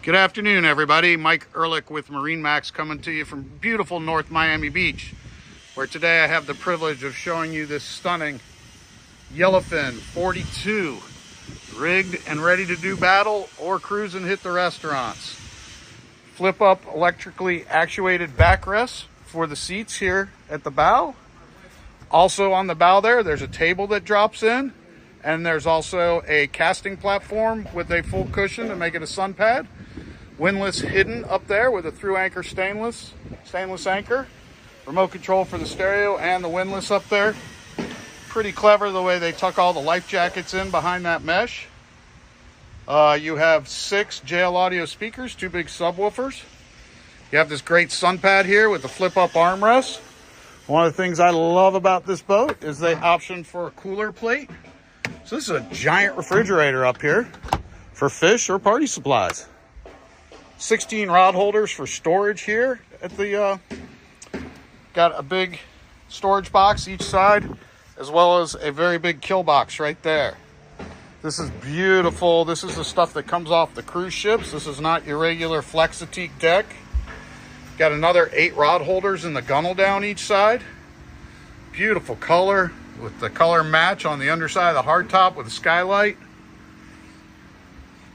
Good afternoon, everybody. Mike Ehrlich with MarineMax coming to you from beautiful North Miami Beach, where today I have the privilege of showing you this stunning Yellowfin 42, rigged and ready to do battle or cruise and hit the restaurants. Flip up electrically actuated backrests for the seats here at the bow. Also on the bow there's a table that drops in, and there's also a casting platform with a full cushion to make it a sun pad. Windlass hidden up there with a through anchor stainless anchor. Remote control for the stereo and the windlass up there. Pretty clever the way they tuck all the life jackets in behind that mesh. You have 6 JL audio speakers, 2 big subwoofers. You have this great sun pad here with the flip up armrest. One of the things I love about this boat is they option for a cooler plate. So this is a giant refrigerator up here for fish or party supplies. 16 rod holders for storage here at the, got a big storage box each side, as well as a very big kill box right there. This is beautiful. This is the stuff that comes off the cruise ships. This is not your regular Flexatique deck. Got another 8 rod holders in the gunnel down each side. Beautiful color with the color match on the underside of the hardtop with a skylight.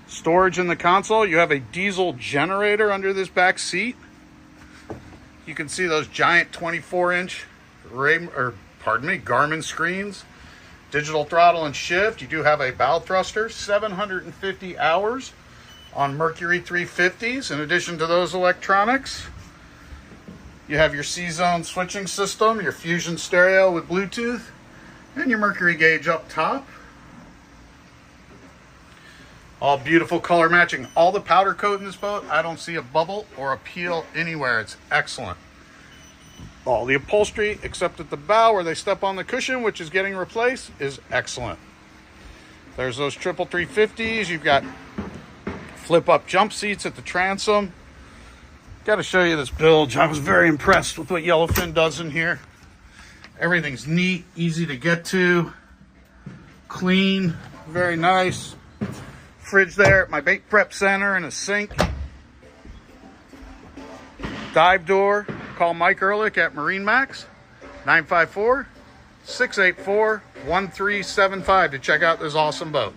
Storage in the console. You have a diesel generator under this back seat. You can see those giant 24-inch Garmin screens. Digital throttle and shift. You do have a bow thruster. 750 hours on Mercury 350s. In addition to those electronics, you have your C-Zone switching system, your Fusion stereo with Bluetooth, and your Mercury gauge up top. All beautiful color matching. All the powder coat in this boat, I don't see a bubble or a peel anywhere. It's excellent. All the upholstery, except at the bow where they step on the cushion, which is getting replaced, is excellent. There's those triple 350s. You've got flip-up jump seats at the transom. Got to show you this bilge. I was very impressed with what Yellowfin does in here. Everything's neat, easy to get to, clean, very nice. Fridge there at my bait prep center and a sink. Dive door. Call Mike Ehrlich at MarineMax, 954-684-1375 to check out this awesome boat.